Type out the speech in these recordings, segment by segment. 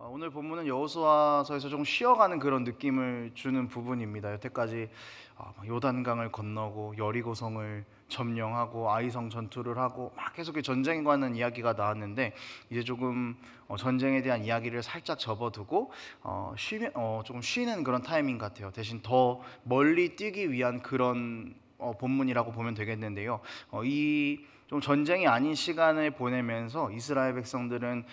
오늘 본문은 여호수아서에서 좀 쉬어가는 그런 느낌을 주는 부분입니다. 여태까지 요단강을 건너고 여리고성을 점령하고 아이성 전투를 하고 막 계속 전쟁에 관한 이야기가 나왔는데, 이제 조금 전쟁에 대한 이야기를 살짝 접어두고 조금 쉬는 그런 타이밍 같아요. 대신 더 멀리 뛰기 위한 그런 본문이라고 보면 되겠는데요. 이 좀 전쟁이 아닌 시간을 보내면서 이스라엘 백성들은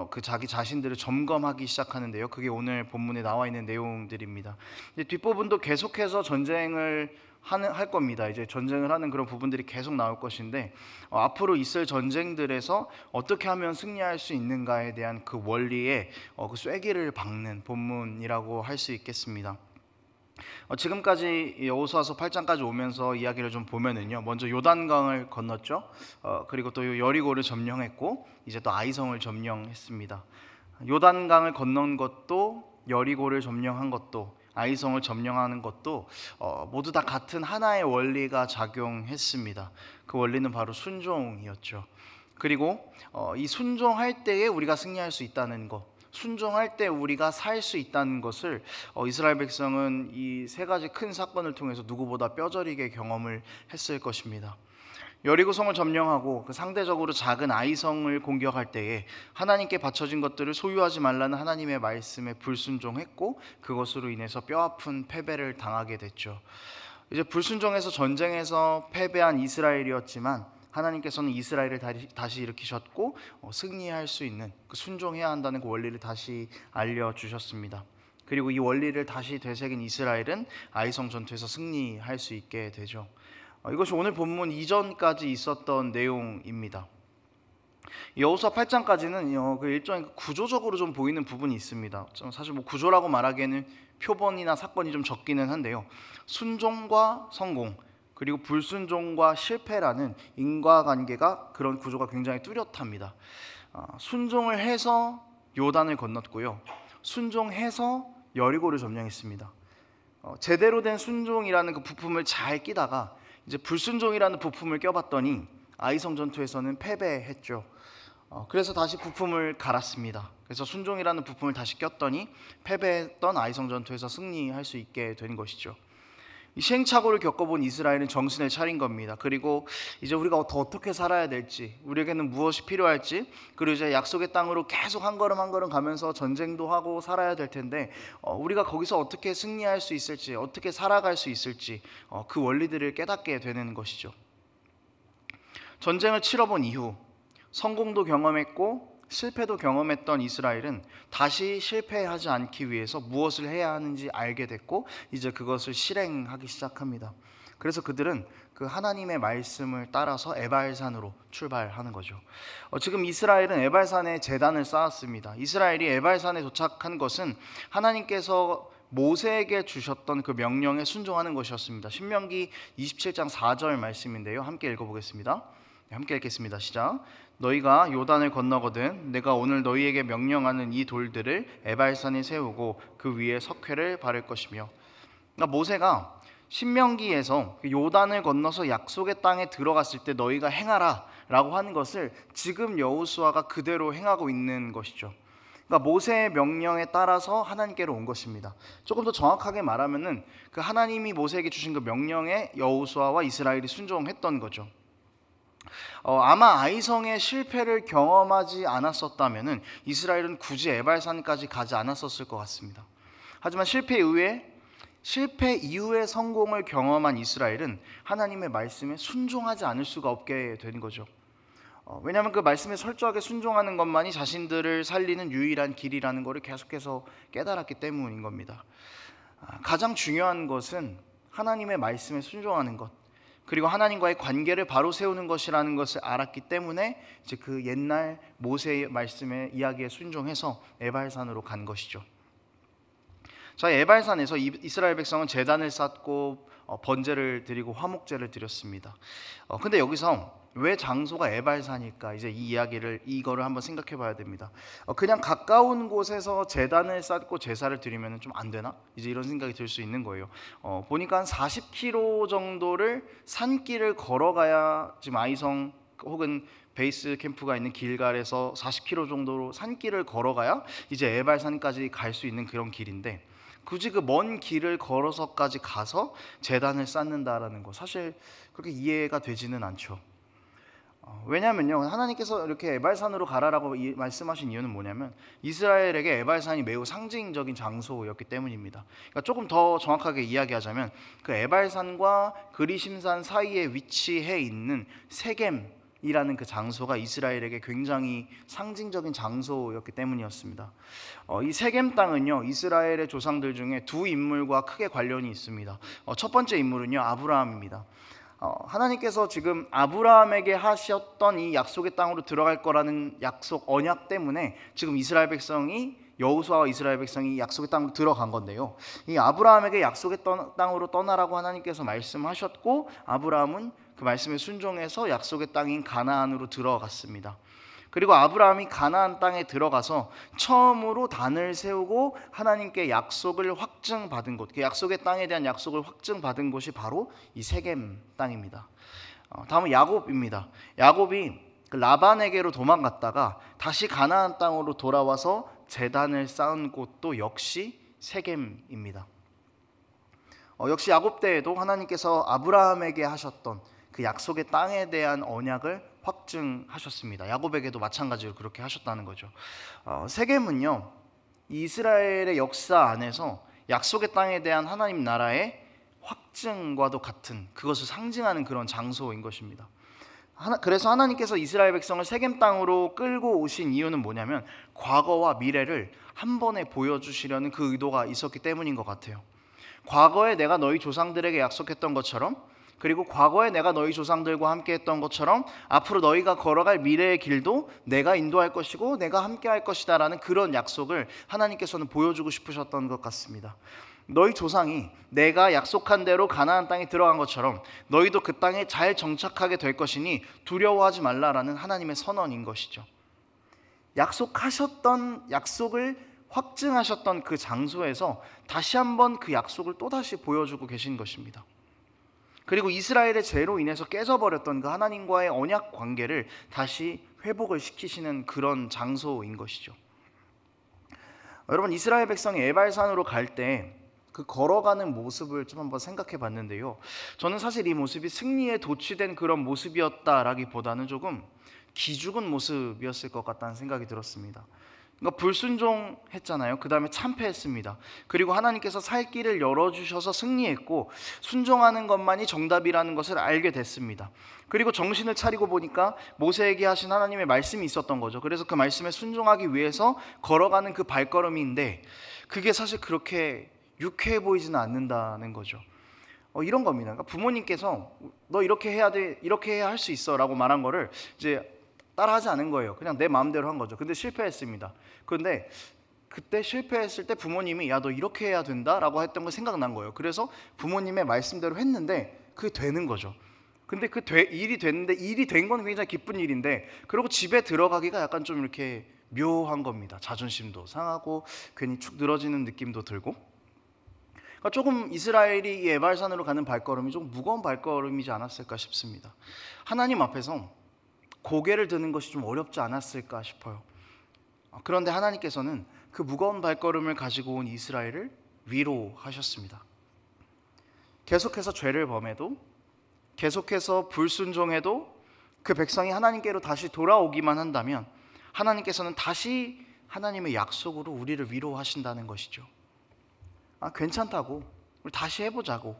그 자기 자신들을 점검하기 시작하는데요. 그게 오늘 본문에 나와 있는 내용들입니다. 근데 뒷부분도 계속해서 전쟁을 할 겁니다. 이제 전쟁을 하는 그런 부분들이 계속 나올 것인데, 앞으로 있을 전쟁들에서 어떻게 하면 승리할 수 있는가에 대한 그 원리에 그 쐐기를 박는 본문이라고 할 수 있겠습니다. 지금까지 여호수아서 8장까지 오면서 이야기를 좀 보면은요, 먼저 요단강을 건넜죠. 그리고 또 여리고를 점령했고, 이제 또 아이성을 점령했습니다. 요단강을 건넌 것도, 여리고를 점령한 것도, 아이성을 점령하는 것도 모두 다 같은 하나의 원리가 작용했습니다. 그 원리는 바로 순종이었죠. 그리고 이 순종할 때에 우리가 승리할 수 있다는 것, 순종할 때 우리가 살 수 있다는 것을 이스라엘 백성은 이 세 가지 큰 사건을 통해서 누구보다 뼈저리게 경험을 했을 것입니다. 여리고성을 점령하고 그 상대적으로 작은 아이성을 공격할 때에 하나님께 바쳐진 것들을 소유하지 말라는 하나님의 말씀에 불순종했고, 그것으로 인해서 뼈아픈 패배를 당하게 됐죠. 이제 불순종해서 전쟁에서 패배한 이스라엘이었지만, 하나님께서는 이스라엘을 다시 일으키셨고 승리할 수 있는, 그 순종해야 한다는 그 원리를 다시 알려주셨습니다. 그리고 이 원리를 다시 되새긴 이스라엘은 아이성 전투에서 승리할 수 있게 되죠. 이것이 오늘 본문 이전까지 있었던 내용입니다. 여호수아 8장까지는 그 일종의 구조적으로 좀 보이는 부분이 있습니다. 사실 뭐 구조라고 말하기에는 표본이나 사건이 좀 적기는 한데요. 순종과 성공, 그리고 불순종과 실패라는 인과관계가, 그런 구조가 굉장히 뚜렷합니다. 순종을 해서 요단을 건넜고요, 순종해서 여리고를 점령했습니다. 제대로 된 순종이라는 그 부품을 잘 끼다가 이제 불순종이라는 부품을 껴봤더니 아이성 전투에서는 패배했죠. 그래서 다시 부품을 갈았습니다. 그래서 순종이라는 부품을 다시 꼈더니 패배했던 아이성 전투에서 승리할 수 있게 된 것이죠. 이 시행착오를 겪어본 이스라엘은 정신을 차린 겁니다. 그리고 이제 우리가 더 어떻게 살아야 될지, 우리에게는 무엇이 필요할지, 그리고 이제 약속의 땅으로 계속 한 걸음 한 걸음 가면서 전쟁도 하고 살아야 될 텐데, 우리가 거기서 어떻게 승리할 수 있을지, 어떻게 살아갈 수 있을지, 그 원리들을 깨닫게 되는 것이죠. 전쟁을 치러본 이후 성공도 경험했고 실패도 경험했던 이스라엘은 다시 실패하지 않기 위해서 무엇을 해야 하는지 알게 됐고, 이제 그것을 실행하기 시작합니다. 그래서 그들은 그 하나님의 말씀을 따라서 에발산으로 출발하는 거죠. 지금 이스라엘은 에발산에 제단을 쌓았습니다. 이스라엘이 에발산에 도착한 것은 하나님께서 모세에게 주셨던 그 명령에 순종하는 것이었습니다. 신명기 27장 4절 말씀인데요, 함께 읽어보겠습니다. 함께 읽겠습니다. 시작. 너희가 요단을 건너거든 내가 오늘 너희에게 명령하는 이 돌들을 에발산에 세우고 그 위에 석회를 바를 것이며. 그러니까 모세가 신명기에서 요단을 건너서 약속의 땅에 들어갔을 때 너희가 행하라 라고 하는 것을 지금 여호수아가 그대로 행하고 있는 것이죠. 그러니까 모세의 명령에 따라서 하나님께로 온 것입니다. 조금 더 정확하게 말하면은 그 하나님이 모세에게 주신 그 명령에 여호수아와 이스라엘이 순종했던 거죠. 아마 아이성의 실패를 경험하지 않았었다면은 이스라엘은 굳이 에발산까지 가지 않았었을 것 같습니다. 하지만 실패 이후에 성공을 경험한 이스라엘은 하나님의 말씀에 순종하지 않을 수가 없게 된 거죠. 왜냐하면 그 말씀에 철저하게 순종하는 것만이 자신들을 살리는 유일한 길이라는 것을 계속해서 깨달았기 때문인 겁니다. 가장 중요한 것은 하나님의 말씀에 순종하는 것, 그리고 하나님과의 관계를 바로 세우는 것이라는 것을 알았기 때문에 이제 그 옛날 모세의 말씀의 이야기에 순종해서 에발산으로 간 것이죠. 자, 에발산에서 이스라엘 백성은 제단을 쌓고 번제를 드리고 화목제를 드렸습니다. 근데 여기서 왜 장소가 에발산일까? 이제 이거를 한번 생각해 봐야 됩니다. 그냥 가까운 곳에서 제단을 쌓고 제사를 드리면 좀 안 되나? 이제 이런 생각이 들 수 있는 거예요. 보니까 한 40km 정도를 산길을 걸어가야 지금 아이성 혹은 베이스 캠프가 있는 길갈에서 40km 정도로 산길을 걸어가야 이제 에발산까지 갈 수 있는 그런 길인데, 굳이 그 먼 길을 걸어서까지 가서 제단을 쌓는다라는 거 사실 그렇게 이해가 되지는 않죠. 왜냐면요, 하나님께서 이렇게 에발산으로 가라라고 말씀하신 이유는 뭐냐면 이스라엘에게 에발산이 매우 상징적인 장소였기 때문입니다. 그러니까 조금 더 정확하게 이야기하자면 그 에발산과 그리심산 사이에 위치해 있는 세겜이라는 그 장소가 이스라엘에게 굉장히 상징적인 장소였기 때문이었습니다. 이 세겜 땅은요, 이스라엘의 조상들 중에 두 인물과 크게 관련이 있습니다. 첫 번째 인물은요, 아브라함입니다. 하나님께서 지금 아브라함에게 하셨던 이 약속의 땅으로 들어갈 거라는 약속 언약 때문에 지금 이스라엘 백성이, 여호수아와 이스라엘 백성이 약속의 땅으로 들어간 건데요, 이 아브라함에게 약속의 땅으로 떠나라고 하나님께서 말씀하셨고 아브라함은 그 말씀에 순종해서 약속의 땅인 가나안으로 들어갔습니다. 그리고 아브라함이 가나안 땅에 들어가서 처음으로 단을 세우고 하나님께 약속을 확증받은 곳, 그 약속의 땅에 대한 약속을 확증받은 곳이 바로 이 세겜 땅입니다. 다음은 야곱입니다. 야곱이 그 라반에게로 도망갔다가 다시 가나안 땅으로 돌아와서 제단을 쌓은 곳도 역시 세겜입니다. 역시 야곱 때에도 하나님께서 아브라함에게 하셨던 그 약속의 땅에 대한 언약을 확증하셨습니다. 야곱에게도 마찬가지로 그렇게 하셨다는 거죠. 세겜은요, 이스라엘의 역사 안에서 약속의 땅에 대한 하나님 나라의 확증과도 같은, 그것을 상징하는 그런 장소인 것입니다. 그래서 하나님께서 이스라엘 백성을 세겜 땅으로 끌고 오신 이유는 뭐냐면 과거와 미래를 한 번에 보여주시려는 그 의도가 있었기 때문인 것 같아요. 과거에 내가 너희 조상들에게 약속했던 것처럼, 그리고 과거에 내가 너희 조상들과 함께 했던 것처럼 앞으로 너희가 걸어갈 미래의 길도 내가 인도할 것이고 내가 함께 할 것이다 라는 그런 약속을 하나님께서는 보여주고 싶으셨던 것 같습니다. 너희 조상이 내가 약속한 대로 가나안 땅에 들어간 것처럼 너희도 그 땅에 잘 정착하게 될 것이니 두려워하지 말라라는 하나님의 선언인 것이죠. 약속하셨던 약속을 확증하셨던 그 장소에서 다시 한번 그 약속을 또다시 보여주고 계신 것입니다. 그리고 이스라엘의 죄로 인해서 깨져버렸던 그 하나님과의 언약 관계를 다시 회복을 시키시는 그런 장소인 것이죠. 여러분, 이스라엘 백성이 에발산으로 갈 때 그 걸어가는 모습을 좀 한번 생각해 봤는데요, 저는 사실 이 모습이 승리에 도취된 그런 모습이었다라기보다는 조금 기죽은 모습이었을 것 같다는 생각이 들었습니다. 그러니까 불순종했잖아요. 그 다음에 참패했습니다. 그리고 하나님께서 살 길을 열어주셔서 승리했고 순종하는 것만이 정답이라는 것을 알게 됐습니다. 그리고 정신을 차리고 보니까 모세에게 하신 하나님의 말씀이 있었던 거죠. 그래서 그 말씀에 순종하기 위해서 걸어가는 그 발걸음인데 그게 사실 그렇게 유쾌해 보이지는 않는다는 거죠. 이런 겁니다. 그러니까 부모님께서 너 이렇게 해야 돼, 이렇게 해야 할 수 있어 라고 말한 거를 이제 따라하지 않은 거예요. 그냥 내 마음대로 한 거죠. 근데 실패했습니다. 그런데 그때 실패했을 때 부모님이 야, 너 이렇게 해야 된다 라고 했던 거 생각난 거예요. 그래서 부모님의 말씀대로 했는데 그게 되는 거죠. 근데 일이 됐는데, 일이 된 건 굉장히 기쁜 일인데, 그리고 집에 들어가기가 약간 좀 이렇게 묘한 겁니다. 자존심도 상하고 괜히 축 늘어지는 느낌도 들고. 그러니까 조금 이스라엘이 이 에발산으로 가는 발걸음이 좀 무거운 발걸음이지 않았을까 싶습니다. 하나님 앞에서 고개를 드는 것이 좀 어렵지 않았을까 싶어요. 그런데 하나님께서는 그 무거운 발걸음을 가지고 온 이스라엘을 위로하셨습니다. 계속해서 죄를 범해도, 계속해서 불순종해도 그 백성이 하나님께로 다시 돌아오기만 한다면 하나님께서는 다시 하나님의 약속으로 우리를 위로하신다는 것이죠. 괜찮다고, 우리 다시 해보자고,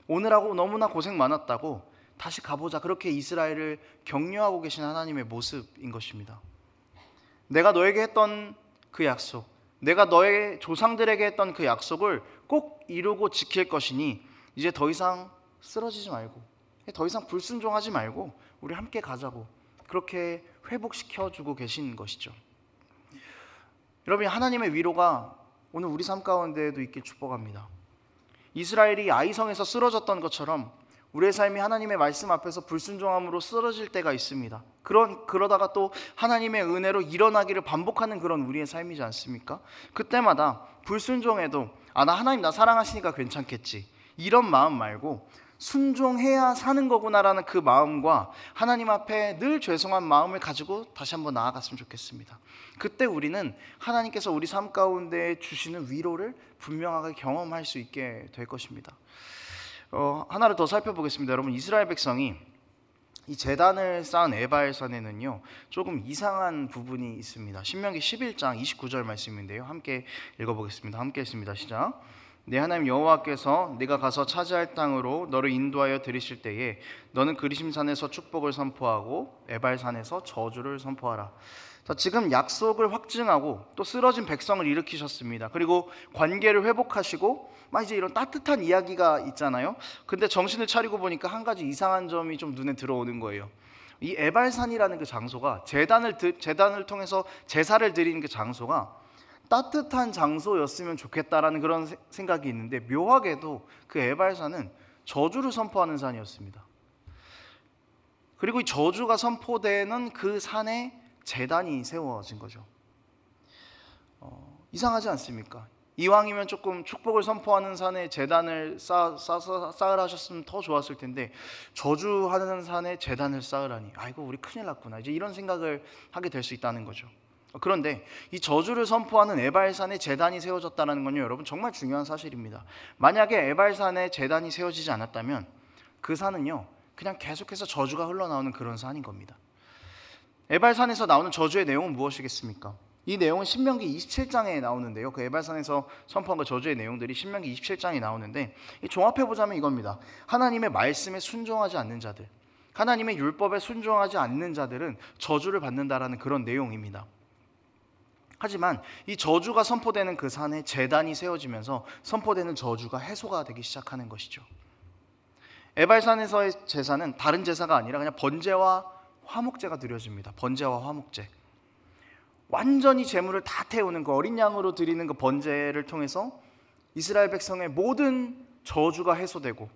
오늘하고 너무나 고생 많았다고 다시 가보자, 그렇게 이스라엘을 격려하고 계신 하나님의 모습인 것입니다. 내가 너에게 했던 그 약속, 내가 너의 조상들에게 했던 그 약속을 꼭 이루고 지킬 것이니 이제 더 이상 쓰러지지 말고, 더 이상 불순종하지 말고 우리 함께 가자고, 그렇게 회복시켜주고 계신 것이죠. 여러분, 하나님의 위로가 오늘 우리 삶 가운데에도 있길 축복합니다. 이스라엘이 아이성에서 쓰러졌던 것처럼 우리의 삶이 하나님의 말씀 앞에서 불순종함으로 쓰러질 때가 있습니다. 그러다가 또 하나님의 은혜로 일어나기를 반복하는 그런 우리의 삶이지 않습니까? 그때마다 불순종해도 나 하나님 나 사랑하시니까 괜찮겠지, 이런 마음 말고 순종해야 사는 거구나라는 그 마음과 하나님 앞에 늘 죄송한 마음을 가지고 다시 한번 나아갔으면 좋겠습니다. 그때 우리는 하나님께서 우리 삶 가운데 주시는 위로를 분명하게 경험할 수 있게 될 것입니다. 하나를 더 살펴보겠습니다. 여러분, 이스라엘 백성이 이 제단을 쌓은 에발산에는요 조금 이상한 부분이 있습니다. 신명기 11장 29절 말씀인데요, 함께 읽어보겠습니다. 함께 읽습니다. 시작. 내 하나님 여호와께서 네가 가서 차지할 땅으로 너를 인도하여 들이실 때에 너는 그리심산에서 축복을 선포하고 에발산에서 저주를 선포하라. 자, 지금 약속을 확증하고 또 쓰러진 백성을 일으키셨습니다. 그리고 관계를 회복하시고 막 이제 이런 따뜻한 이야기가 있잖아요. 근데 정신을 차리고 보니까 한 가지 이상한 점이 좀 눈에 들어오는 거예요. 이 에발산이라는 그 장소가 제단을 통해서 제사를 드리는 그 장소가 따뜻한 장소였으면 좋겠다라는 그런 생각이 있는데, 묘하게도 그 에발산은 저주를 선포하는 산이었습니다. 그리고 이 저주가 선포되는 그 산에 제단이 세워진 거죠. 이상하지 않습니까? 이왕이면 조금 축복을 선포하는 산에 제단을 쌓으라 하셨으면 더 좋았을 텐데, 저주하는 산에 제단을 쌓으라니, 아이고 우리 큰일 났구나, 이제 이런 생각을 하게 될 수 있다는 거죠. 그런데 이 저주를 선포하는 에발산에 제단이 세워졌다는 건요, 여러분 정말 중요한 사실입니다. 만약에 에발산에 제단이 세워지지 않았다면 그 산은요 그냥 계속해서 저주가 흘러나오는 그런 산인 겁니다. 에발산에서 나오는 저주의 내용은 무엇이겠습니까? 이 내용은 신명기 27장에 나오는데요, 그 에발산에서 선포한 그 저주의 내용들이 신명기 27장에 나오는데, 종합해보자면 이겁니다. 하나님의 말씀에 순종하지 않는 자들, 하나님의 율법에 순종하지 않는 자들은 저주를 받는다라는 그런 내용입니다. 하지만 이 저주가 선포되는 그 산에 제단이 세워지면서 선포되는 저주가 해소가 되기 시작하는 것이죠. 에발산에서의 제사는 다른 제사가 아니라 그냥 번제와 화목제가 드려집니다. 번제와 화목제, 완전히 제물을 다 태우는 그 어린 양으로 드리는 그 번제를 통해서 이스라엘 백성의 모든 저주가 해소되고,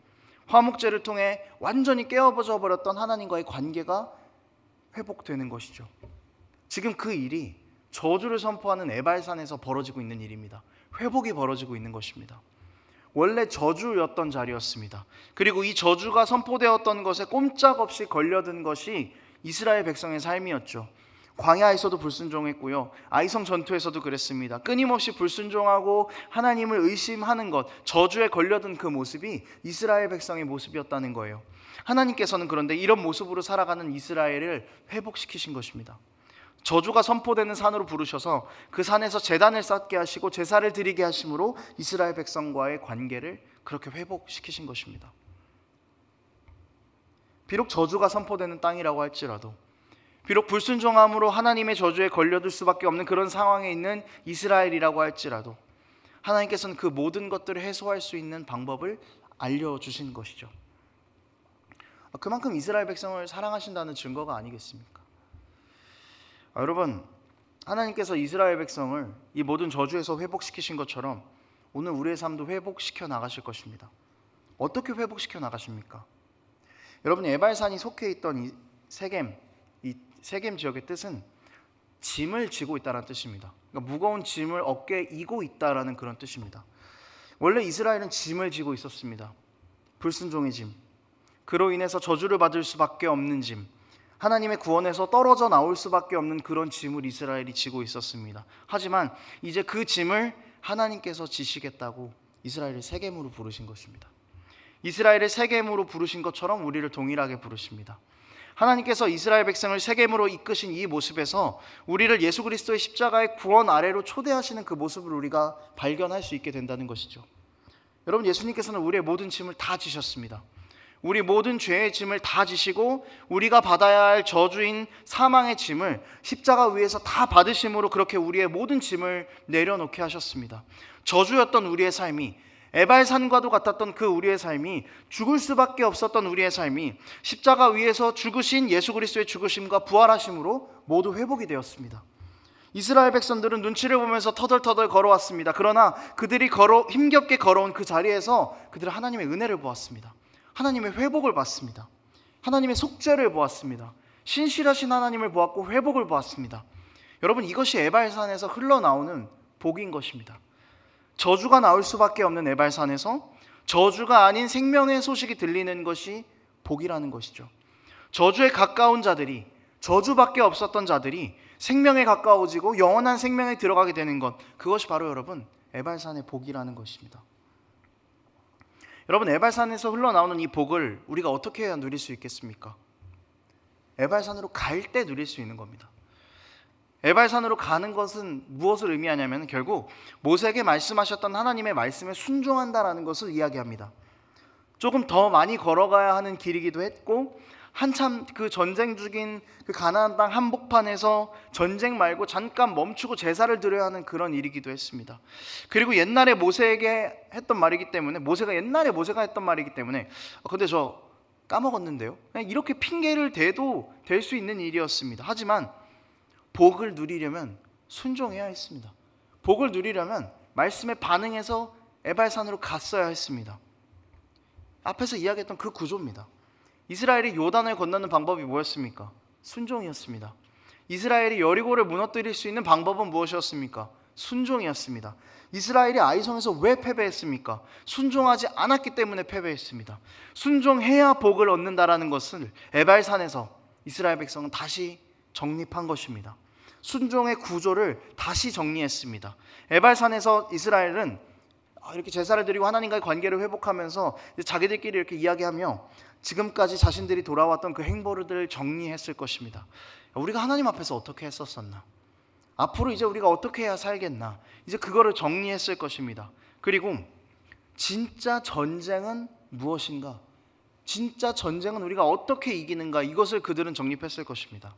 화목제를 통해 완전히 깨어져 버렸던 하나님과의 관계가 회복되는 것이죠. 지금 그 일이 저주를 선포하는 에발산에서 벌어지고 있는 일입니다. 회복이 벌어지고 있는 것입니다. 원래 저주였던 자리였습니다. 그리고 이 저주가 선포되었던 것에 꼼짝없이 걸려든 것이 이스라엘 백성의 삶이었죠. 광야에서도 불순종했고요, 아이성 전투에서도 그랬습니다. 끊임없이 불순종하고 하나님을 의심하는 것, 저주에 걸려든 그 모습이 이스라엘 백성의 모습이었다는 거예요. 하나님께서는 그런데 이런 모습으로 살아가는 이스라엘을 회복시키신 것입니다. 저주가 선포되는 산으로 부르셔서 그 산에서 제단을 쌓게 하시고 제사를 드리게 하심으로 이스라엘 백성과의 관계를 그렇게 회복시키신 것입니다. 비록 저주가 선포되는 땅이라고 할지라도, 비록 불순종함으로 하나님의 저주에 걸려들 수밖에 없는 그런 상황에 있는 이스라엘이라고 할지라도, 하나님께서는 그 모든 것들을 해소할 수 있는 방법을 알려주신 것이죠. 그만큼 이스라엘 백성을 사랑하신다는 증거가 아니겠습니까? 여러분, 하나님께서 이스라엘 백성을 이 모든 저주에서 회복시키신 것처럼 오늘 우리의 삶도 회복시켜 나가실 것입니다. 어떻게 회복시켜 나가십니까? 여러분, 에발산이 속해 있던 이 세겜 지역의 뜻은 짐을 지고 있다는 뜻입니다. 그러니까 무거운 짐을 어깨에 이고 있다라는 그런 뜻입니다. 원래 이스라엘은 짐을 지고 있었습니다. 불순종의 짐, 그로 인해서 저주를 받을 수밖에 없는 짐, 하나님의 구원에서 떨어져 나올 수밖에 없는 그런 짐을 이스라엘이 지고 있었습니다. 하지만 이제 그 짐을 하나님께서 지시겠다고 이스라엘을 세겜으로 부르신 것입니다. 이스라엘을 세겜으로 부르신 것처럼 우리를 동일하게 부르십니다. 하나님께서 이스라엘 백성을 세겜으로 이끄신 이 모습에서 우리를 예수 그리스도의 십자가의 구원 아래로 초대하시는 그 모습을 우리가 발견할 수 있게 된다는 것이죠. 여러분, 예수님께서는 우리의 모든 짐을 다 지셨습니다. 우리 모든 죄의 짐을 다 지시고 우리가 받아야 할 저주인 사망의 짐을 십자가 위에서 다 받으심으로 그렇게 우리의 모든 짐을 내려놓게 하셨습니다. 저주였던 우리의 삶이, 에발산과도 같았던 그 우리의 삶이, 죽을 수밖에 없었던 우리의 삶이 십자가 위에서 죽으신 예수 그리스도의 죽으심과 부활하심으로 모두 회복이 되었습니다. 이스라엘 백성들은 눈치를 보면서 터덜터덜 걸어왔습니다. 그러나 그들이 힘겹게 걸어온 그 자리에서 그들은 하나님의 은혜를 보았습니다. 하나님의 회복을 봤습니다. 하나님의 속죄를 보았습니다. 신실하신 하나님을 보았고 회복을 보았습니다. 여러분, 이것이 에발산에서 흘러나오는 복인 것입니다. 저주가 나올 수밖에 없는 에발산에서 저주가 아닌 생명의 소식이 들리는 것이 복이라는 것이죠. 저주에 가까운 자들이, 저주밖에 없었던 자들이 생명에 가까워지고 영원한 생명에 들어가게 되는 것, 그것이 바로 여러분 에발산의 복이라는 것입니다. 여러분, 에발산에서 흘러나오는 이 복을 우리가 어떻게 해야 누릴 수 있겠습니까? 에발산으로 갈 때 누릴 수 있는 겁니다. 에발산으로 가는 것은 무엇을 의미하냐면 결국 모세에게 말씀하셨던 하나님의 말씀에 순종한다라는 것을 이야기합니다. 조금 더 많이 걸어가야 하는 길이기도 했고, 한참 그 전쟁 중인 그 가나안 땅 한복판에서 전쟁 말고 잠깐 멈추고 제사를 드려야 하는 그런 일이기도 했습니다. 그리고 옛날에 모세에게 했던 말이기 때문에, 모세가 했던 말이기 때문에 근데 저 까먹었는데요, 그냥 이렇게 핑계를 대도 될 수 있는 일이었습니다. 하지만 복을 누리려면 순종해야 했습니다. 복을 누리려면 말씀에 반응해서 에발산으로 갔어야 했습니다. 앞에서 이야기했던 그 구조입니다. 이스라엘이 요단을 건너는 방법이 뭐였습니까? 순종이었습니다. 이스라엘이 여리고를 무너뜨릴 수 있는 방법은 무엇이었습니까? 순종이었습니다. 이스라엘이 아이성에서 왜 패배했습니까? 순종하지 않았기 때문에 패배했습니다. 순종해야 복을 얻는다라는 것을 에발산에서 이스라엘 백성은 다시 정립한 것입니다. 순종의 구조를 다시 정리했습니다. 에발산에서 이스라엘은 이렇게 제사를 드리고 하나님과의 관계를 회복하면서 자기들끼리 이렇게 이야기하며 지금까지 자신들이 돌아왔던 그 행보들을 정리했을 것입니다. 우리가 하나님 앞에서 어떻게 했었었나? 앞으로 이제 우리가 어떻게 해야 살겠나? 이제 그거를 정리했을 것입니다. 그리고 진짜 전쟁은 무엇인가? 진짜 전쟁은 우리가 어떻게 이기는가? 이것을 그들은 정립했을 것입니다.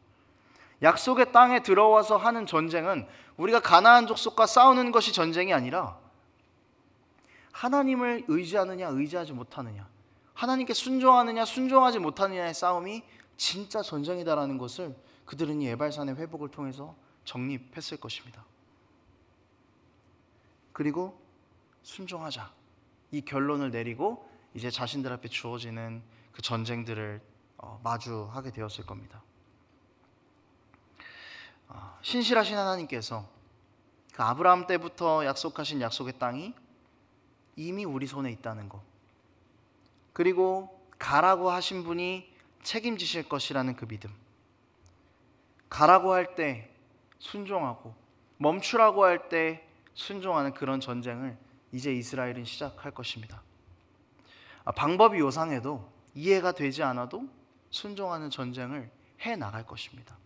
약속의 땅에 들어와서 하는 전쟁은 우리가 가나안 족속과 싸우는 것이 전쟁이 아니라 하나님을 의지하느냐 의지하지 못하느냐, 하나님께 순종하느냐 순종하지 못하느냐의 싸움이 진짜 전쟁이다라는 것을 그들은 이 에발산의 회복을 통해서 정립했을 것입니다. 그리고 순종하자, 이 결론을 내리고 이제 자신들 앞에 주어지는 그 전쟁들을 마주하게 되었을 겁니다. 신실하신 하나님께서 그 아브라함 때부터 약속하신 약속의 땅이 이미 우리 손에 있다는 것, 그리고 가라고 하신 분이 책임지실 것이라는 그 믿음, 가라고 할 때 순종하고 멈추라고 할 때 순종하는 그런 전쟁을 이제 이스라엘은 시작할 것입니다. 방법이 요상해도 이해가 되지 않아도 순종하는 전쟁을 해나갈 것입니다.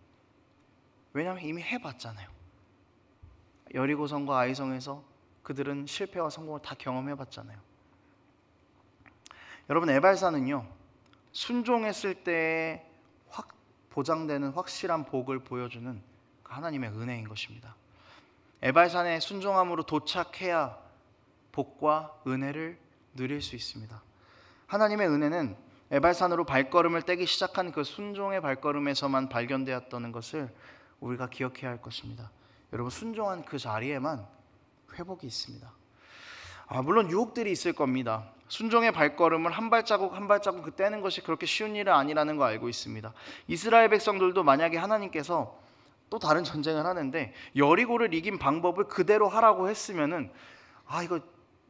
왜냐하면 이미 해봤잖아요. 여리고성과 아이성에서 그들은 실패와 성공을 다 경험해봤잖아요. 여러분, 에발산은요, 순종했을 때 보장되는 확실한 복을 보여주는 하나님의 은혜인 것입니다. 에발산에 순종함으로 도착해야 복과 은혜를 누릴 수 있습니다. 하나님의 은혜는 에발산으로 발걸음을 떼기 시작한 그 순종의 발걸음에서만 발견되었다는 것을 우리가 기억해야 할 것입니다. 여러분, 순종한 그 자리에만 회복이 있습니다. 물론 유혹들이 있을 겁니다. 순종의 발걸음을 한 발자국 한 발자국 떼는 것이 그렇게 쉬운 일은 아니라는 거 알고 있습니다. 이스라엘 백성들도 만약에 하나님께서 또 다른 전쟁을 하는데 여리고를 이긴 방법을 그대로 하라고 했으면은 이거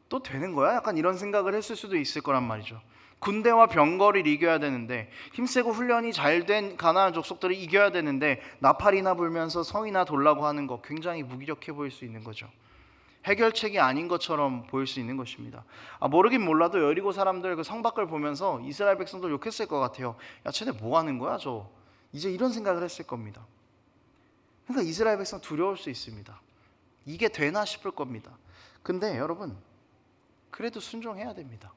또 되는 거야? 약간 이런 생각을 했을 수도 있을 거란 말이죠. 군대와 병거를 이겨야 되는데, 힘세고 훈련이 잘된 가나안 족속들을 이겨야 되는데 나팔이나 불면서 성이나 돌라고 하는 거 굉장히 무기력해 보일 수 있는 거죠. 해결책이 아닌 것처럼 보일 수 있는 것입니다. 모르긴 몰라도 여리고 사람들 그 성 밖을 보면서 이스라엘 백성들 욕했을 것 같아요. 야, 쟤네 뭐 하는 거야 저? 이제 이런 생각을 했을 겁니다. 그러니까 이스라엘 백성 두려울 수 있습니다. 이게 되나 싶을 겁니다. 근데 여러분, 그래도 순종해야 됩니다.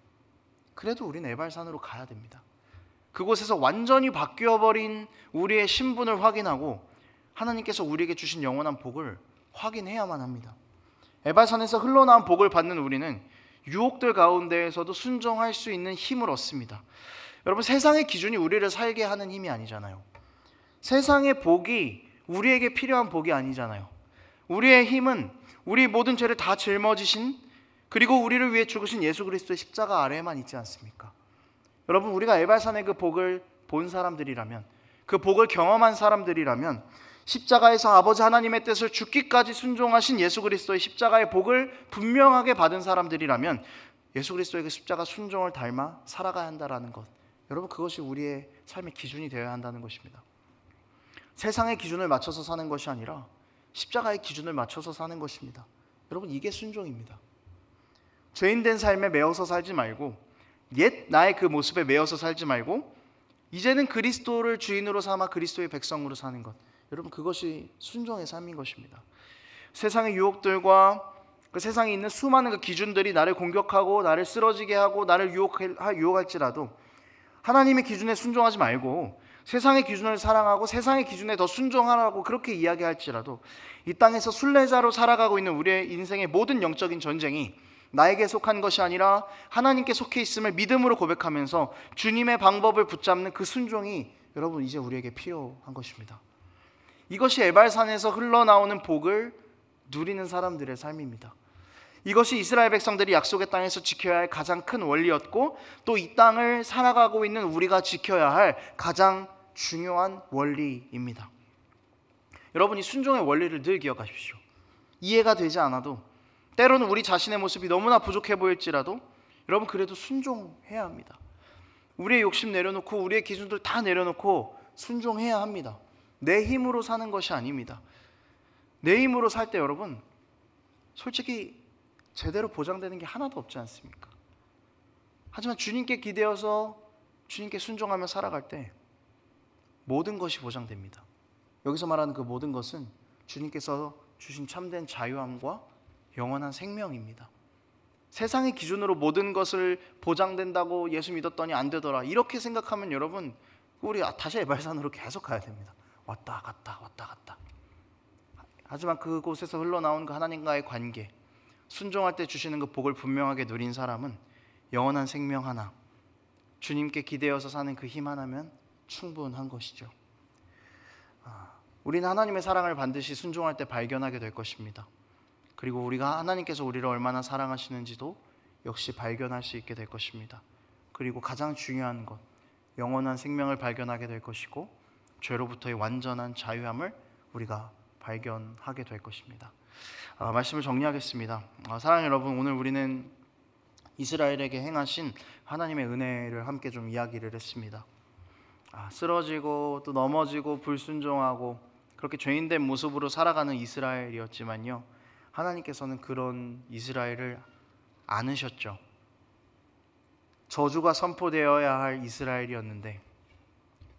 그래도 우리는 에발산으로 가야 됩니다. 그곳에서 완전히 바뀌어버린 우리의 신분을 확인하고 하나님께서 우리에게 주신 영원한 복을 확인해야만 합니다. 에발산에서 흘러나온 복을 받는 우리는 유혹들 가운데에서도 순종할 수 있는 힘을 얻습니다. 여러분, 세상의 기준이 우리를 살게 하는 힘이 아니잖아요. 세상의 복이 우리에게 필요한 복이 아니잖아요. 우리의 힘은 우리 모든 죄를 다 짊어지신, 그리고 우리를 위해 죽으신 예수 그리스도의 십자가 아래에만 있지 않습니까? 여러분, 우리가 에발산의 그 복을 본 사람들이라면, 그 복을 경험한 사람들이라면, 십자가에서 아버지 하나님의 뜻을 죽기까지 순종하신 예수 그리스도의 십자가의 복을 분명하게 받은 사람들이라면 예수 그리스도의 그 십자가 순종을 닮아 살아가야 한다라는 것, 여러분 그것이 우리의 삶의 기준이 되어야 한다는 것입니다. 세상의 기준을 맞춰서 사는 것이 아니라 십자가의 기준을 맞춰서 사는 것입니다. 여러분 이게 순종입니다. 죄인된 삶에 매어서 살지 말고, 옛 나의 그 모습에 매어서 살지 말고, 이제는 그리스도를 주인으로 삼아 그리스도의 백성으로 사는 것, 여러분 그것이 순종의 삶인 것입니다. 세상의 유혹들과 그 세상에 있는 수많은 그 기준들이 나를 공격하고 나를 쓰러지게 하고 나를 유혹할지라도 하나님의 기준에 순종하지 말고 세상의 기준을 사랑하고 세상의 기준에 더 순종하라고 그렇게 이야기할지라도, 이 땅에서 순례자로 살아가고 있는 우리의 인생의 모든 영적인 전쟁이 나에게 속한 것이 아니라 하나님께 속해 있음을 믿음으로 고백하면서 주님의 방법을 붙잡는 그 순종이 여러분 이제 우리에게 필요한 것입니다. 이것이 에발산에서 흘러나오는 복을 누리는 사람들의 삶입니다. 이것이 이스라엘 백성들이 약속의 땅에서 지켜야 할 가장 큰 원리였고, 또 이 땅을 살아가고 있는 우리가 지켜야 할 가장 중요한 원리입니다. 여러분 이 순종의 원리를 늘 기억하십시오. 이해가 되지 않아도, 때로는 우리 자신의 모습이 너무나 부족해 보일지라도 여러분 그래도 순종해야 합니다. 우리의 욕심 내려놓고 우리의 기준들 다 내려놓고 순종해야 합니다. 내 힘으로 사는 것이 아닙니다. 내 힘으로 살 때 여러분 솔직히 제대로 보장되는 게 하나도 없지 않습니까? 하지만 주님께 기대어서 주님께 순종하며 살아갈 때 모든 것이 보장됩니다. 여기서 말하는 그 모든 것은 주님께서 주신 참된 자유함과 영원한 생명입니다. 세상의 기준으로 모든 것을 보장된다고 예수 믿었더니 안 되더라, 이렇게 생각하면 여러분 우리 다시 에발산으로 계속 가야 됩니다. 왔다 갔다 왔다 갔다. 하지만 그곳에서 흘러나온 그 하나님과의 관계, 순종할 때 주시는 그 복을 분명하게 누린 사람은 영원한 생명 하나, 주님께 기대어서 사는 그 힘 하나면 충분한 것이죠. 우리는 하나님의 사랑을 반드시 순종할 때 발견하게 될 것입니다. 그리고 우리가 하나님께서 우리를 얼마나 사랑하시는지도 역시 발견할 수 있게 될 것입니다. 그리고 가장 중요한 것, 영원한 생명을 발견하게 될 것이고 죄로부터의 완전한 자유함을 우리가 발견하게 될 것입니다. 말씀을 정리하겠습니다. 사랑하는 여러분, 오늘 우리는 이스라엘에게 행하신 하나님의 은혜를 함께 좀 이야기를 했습니다. 쓰러지고 또 넘어지고 불순종하고 그렇게 죄인된 모습으로 살아가는 이스라엘이었지만요, 하나님께서는 그런 이스라엘을 안으셨죠. 저주가 선포되어야 할 이스라엘이었는데,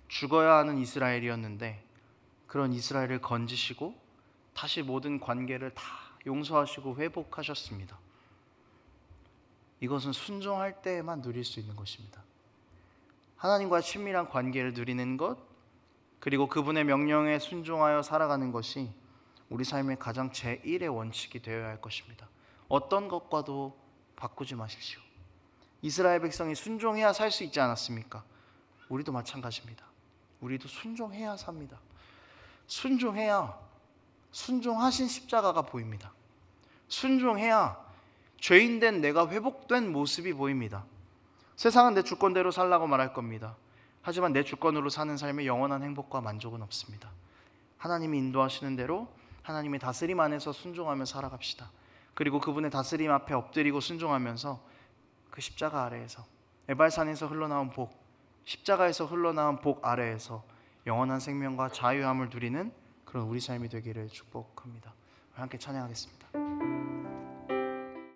죽어야 하는 이스라엘이었는데, 그런 이스라엘을 건지시고 다시 모든 관계를 다 용서하시고 회복하셨습니다. 이것은 순종할 때에만 누릴 수 있는 것입니다. 하나님과 친밀한 관계를 누리는 것, 그리고 그분의 명령에 순종하여 살아가는 것이 우리 삶의 가장 제1의 원칙이 되어야 할 것입니다. 어떤 것과도 바꾸지 마십시오. 이스라엘 백성이 순종해야 살 수 있지 않았습니까? 우리도 마찬가지입니다. 우리도 순종해야 삽니다. 순종해야 순종하신 십자가가 보입니다. 순종해야 죄인된 내가 회복된 모습이 보입니다. 세상은 내 주권대로 살라고 말할 겁니다. 하지만 내 주권으로 사는 삶에 영원한 행복과 만족은 없습니다. 하나님이 인도하시는 대로 하나님의 다스림 안에서 순종하며 살아갑시다. 그리고 그분의 다스림 앞에 엎드리고 순종하면서 그 십자가 아래에서, 에발산에서 흘러나온 복, 십자가에서 흘러나온 복 아래에서 영원한 생명과 자유함을 누리는 그런 우리 삶이 되기를 축복합니다. 함께 찬양하겠습니다.